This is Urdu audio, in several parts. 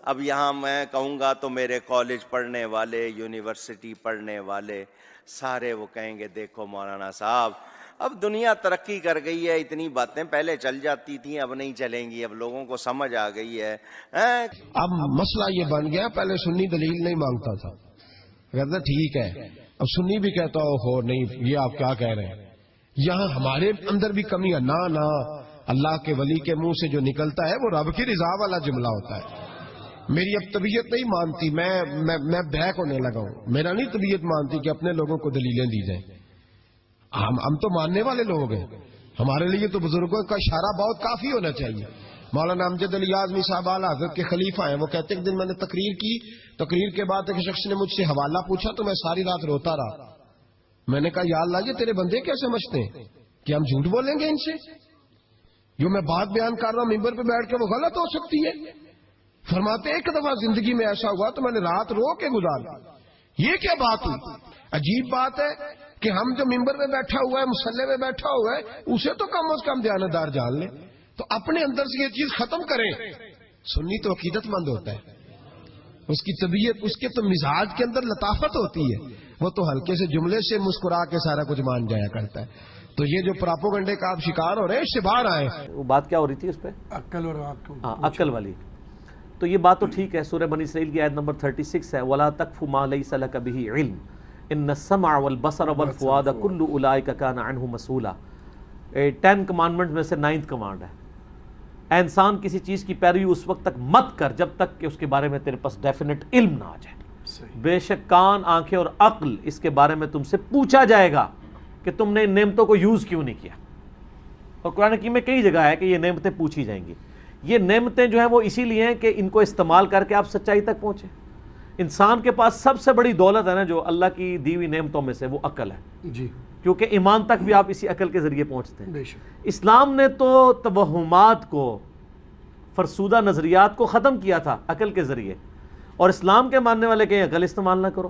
اب یہاں میں کہوں گا تو میرے کالج پڑھنے والے، یونیورسٹی پڑھنے والے سارے وہ کہیں گے دیکھو مولانا صاحب اب دنیا ترقی کر گئی ہے، اتنی باتیں پہلے چل جاتی تھیں اب نہیں چلیں گی، اب لوگوں کو سمجھ آ گئی ہے۔ اب مسئلہ یہ بن گیا، پہلے سنی دلیل نہیں مانگتا تھا، کہتا ٹھیک ہے، اب سنی بھی کہتا ہو نہیں یہ آپ کیا کہہ رہے ہیں۔ یہاں ہمارے اندر بھی کمی ہے، نہ اللہ کے ولی کے منہ سے جو نکلتا ہے وہ رب کی رضا والا جملہ ہوتا ہے۔ میری اب طبیعت نہیں مانتی، میں بیک ہونے لگا ہوں، میرا نہیں طبیعت مانتی کہ اپنے لوگوں کو دلیلیں دی جائیں۔ ہم تو ماننے والے لوگ ہیں، ہمارے لیے تو بزرگوں کا اشارہ بہت کافی ہونا چاہیے۔ مولانا امجد علی اعظمی صاحب اعلیٰ حضرت کے خلیفہ ہیں، وہ کہتے ہیں کہ دن میں نے تقریر کی، تقریر کے بعد ایک شخص نے مجھ سے حوالہ پوچھا تو میں ساری رات روتا رہا۔ میں نے کہا یا اللہ یہ تیرے بندے کیا سمجھتے ہیں کہ ہم جھوٹ بولیں گے ان سے؟ جو میں بات بیان کر رہا ہوں ممبر پہ بیٹھ کے وہ غلط ہو سکتی ہے؟ فرماتے ایک دفعہ زندگی میں ایسا ہوا تو میں نے رات رو کے گزاری۔ یہ کیا بات ہوئی؟ عجیب بات ہے کہ ہم جو ممبر میں بیٹھا ہوا ہے، مصلی میں بیٹھا ہوا ہے، اسے تو کم از کم دیانتدار جان لیں، تو اپنے اندر سے یہ چیز ختم کریں۔ سنی تو عقیدت مند ہوتا ہے، اس کی طبیعت، اس کے تو مزاج کے اندر لطافت ہوتی ہے، وہ تو ہلکے سے جملے سے مسکرا کے سارا کچھ مان جایا کرتا ہے۔ تو یہ جو پراپوگنڈے کا آپ شکار ہو رہے ہیں اس سے باہر آئے۔ وہ بات کیا ہو رہی تھی اس پہ؟ عقل اور عقل والی۔ تو یہ بات تو ٹھیک ہے، سورہ بنی اسرائیل کی آیت نمبر 36 ہے، وَلَا تَقْفُ مَا لَيْسَ لَكَ بِهِ عِلْمٌ إِنَّ السَّمْعَ وَالْبَصَرَ وَالْفُؤَادَ كُلُّ أُولَٰئِكَ كَانَ عَنْهُ مَسْئُولًا۔ 10 کمانڈمنٹ میں سے 9th کمانڈ ہے، اے انسان کسی چیز کی پیروی اس وقت تک مت کر جب تک کہ اس کے بارے میں تیرے پاس ڈیفینٹ علم نہ آ جائے۔ بے شک کان، آنکھیں اور عقل اس کے بارے میں تم سے پوچھا جائے گا کہ تم نے ان نعمتوں کو یوز کیوں نہیں کیا۔ اور قرآن حکیم میں کئی جگہ ہے کہ یہ نعمتیں پوچھی جائیں گی۔ یہ نعمتیں جو ہیں وہ اسی لیے ہیں کہ ان کو استعمال کر کے آپ سچائی تک پہنچیں۔ انسان کے پاس سب سے بڑی دولت ہے نا جو اللہ کی دی ہوئی نعمتوں میں سے، وہ عقل ہے، جی، کیونکہ ایمان تک بھی آپ اسی عقل کے ذریعے پہنچتے ہیں۔ بے شک۔ اسلام نے تو توہمات کو، فرسودہ نظریات کو ختم کیا تھا عقل کے ذریعے، اور اسلام کے ماننے والے کہیں عقل استعمال نہ کرو۔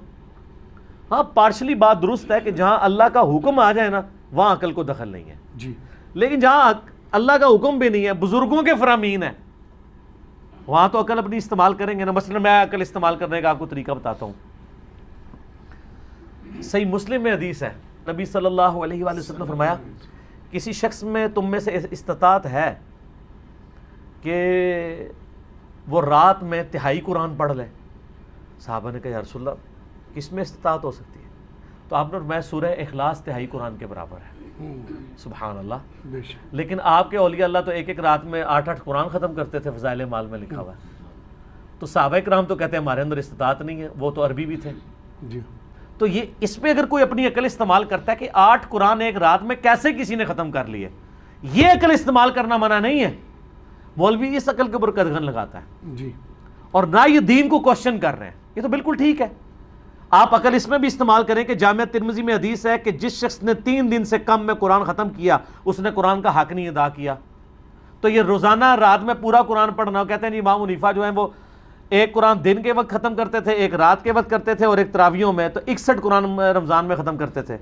ہاں پارشلی بات درست ہے کہ جہاں اللہ کا حکم آ جائے نا وہاں عقل کو دخل نہیں ہے، جی، لیکن جہاں اللہ کا حکم بھی نہیں ہے، بزرگوں کے فرامین ہے، وہاں تو عقل اپنی استعمال کریں گے نا۔ مثلا میں عقل استعمال کرنے کا آپ کو طریقہ بتاتا ہوں۔ صحیح مسلم میں حدیث ہے، نبی صلی اللہ علیہ وآلہ وسلم نے فرمایا کسی شخص میں تم میں سے استطاعت ہے کہ وہ رات میں تہائی قرآن پڑھ لے۔ صحابہ نے کہا یا رسول اللہ کس میں استطاعت ہو سکتی ہے؟ تو آپ نے فرمایا سورہ اخلاص تہائی قرآن کے برابر ہے۔ سبحان اللہ۔ بے شک۔ لیکن آپ کے اولیاء اللہ تو ایک ایک رات میں 8 قرآن ختم کرتے تھے، فضائل مال میں لکھا ہوا ہے۔ تو صحابہ کرام تو کہتے ہیں ہمارے اندر استطاعت نہیں ہے، وہ تو عربی بھی تھے۔ جی، تو یہ اس پہ اگر کوئی اپنی عقل استعمال کرتا ہے کہ 8 قرآن ایک رات میں کیسے کسی نے ختم کر لیے، یہ عقل استعمال کرنا منع نہیں ہے۔ مولوی اس عقل کے اوپر قدغن لگاتا ہے جی، اور نہ یہ دین کو کوشچن کر رہے ہیں، یہ تو بالکل ٹھیک ہے۔ آپ عقل اس میں بھی استعمال کریں کہ جامعہ ترمذی میں حدیث ہے کہ جس شخص نے 3 دن سے کم میں قرآن ختم کیا اس نے قرآن کا حق نہیں ادا کیا۔ تو یہ روزانہ رات میں پورا قرآن پڑھنا، کہتے ہیں امام حنیفہ جو ہیں وہ ایک قرآن دن کے وقت ختم کرتے تھے، ایک رات کے وقت کرتے تھے، اور ایک تراویحوں میں تو 61 قرآن رمضان میں ختم کرتے تھے۔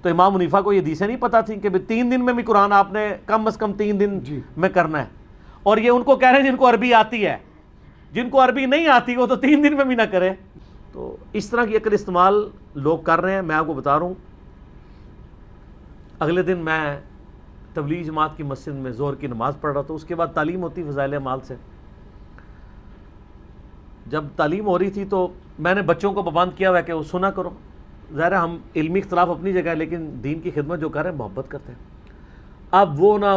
تو امام حنیفہ کو یہ حدیثیں نہیں پتہ تھیں کہ 3 دن میں بھی قرآن آپ نے کم از کم 3 دن میں کرنا ہے، اور یہ ان کو کہہ رہے ہیں جن کو عربی آتی ہے، جن کو عربی نہیں آتی وہ تو 3 دن میں بھی نہ کرے۔ تو اس طرح کی عقل استعمال لوگ کر رہے ہیں۔ میں آپ کو بتا رہا ہوں، اگلے دن میں تبلیغ جماعت کی مسجد میں ظہر کی نماز پڑھ رہا تھا، اس کے بعد تعلیم ہوتی فضائل اعمال سے۔ جب تعلیم ہو رہی تھی تو میں نے بچوں کو پابند کیا ہوا ہے کہ وہ سنا کرو۔ ظاہر ہے ہم علمی اختلاف اپنی جگہ ہے، لیکن دین کی خدمت جو کر رہے ہیں محبت کرتے ہیں۔ اب وہ نہ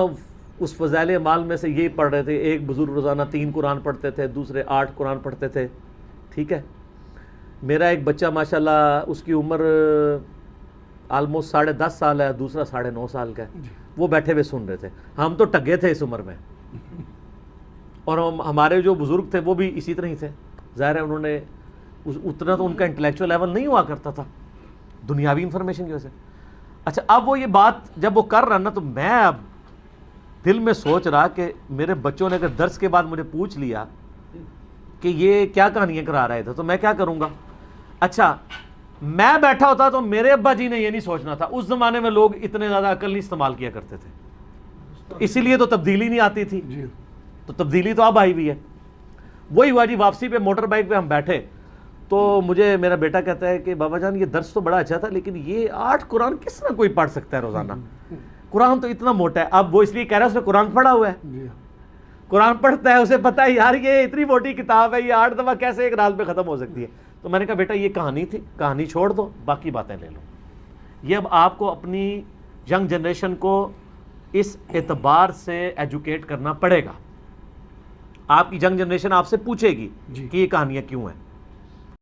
اس فضائل اعمال میں سے یہی پڑھ رہے تھے، ایک بزرگ روزانہ 3 قرآن پڑھتے تھے، دوسرے 8 قرآن پڑھتے تھے، ٹھیک ہے۔ میرا ایک بچہ ماشاءاللہ اس کی عمر آلموسٹ 10.5 سال ہے، دوسرا 9.5 سال کا ہے، وہ بیٹھے ہوئے سن رہے تھے۔ ہم تو ٹگے تھے اس عمر میں، اور ہمارے جو بزرگ تھے وہ بھی اسی طرح ہی تھے۔ ظاہر ہے انہوں نے اتنا تو ان کا انٹلیکچوئل لیول نہیں ہوا کرتا تھا دنیاوی انفارمیشن کی وجہ سے۔ اچھا اب وہ یہ بات جب وہ کر رہا نا تو میں اب دل میں سوچ رہا کہ میرے بچوں نے اگر درس کے بعد مجھے پوچھ لیا کہ یہ کیا کہانیاں کرا رہے تھے تو میں کیا کروں گا۔ اچھا میں بیٹھا ہوتا تو میرے ابا جی نے یہ نہیں سوچنا تھا، اس زمانے میں لوگ اتنے زیادہ عقل نہیں استعمال کیا کرتے تھے، اسی لیے تو تبدیلی نہیں آتی تھی۔ تو تبدیلی تو اب آئی ہوئی ہے۔ وہی ہوا جی، واپسی پہ موٹر بائک پہ ہم بیٹھے تو مجھے میرا بیٹا کہتا ہے کہ بابا جان یہ درس تو بڑا اچھا تھا لیکن یہ 8 قرآن کس طرح کوئی پڑھ سکتا ہے روزانہ؟ قرآن تو اتنا موٹا ہے. اب وہ اس لیے کہہ رہا ہے اس نے قرآن پڑھا ہوا ہے، قرآن پڑھتا ہے، اسے پتہ ہے یار یہ اتنی موٹی کتاب ہے، یہ 8 دفعہ کیسے ایک رات میں ختم ہو سکتی ہے. تو میں نے کہا بیٹا یہ کہانی تھی، کہانی چھوڑ دو، باقی باتیں لے لو. یہ اب آپ کو اپنی ینگ جنریشن کو اس اعتبار سے ایجوکیٹ کرنا پڑے گا. آپ کی ینگ جنریشن آپ سے پوچھے گی کہ یہ کہانیاں کیوں ہیں.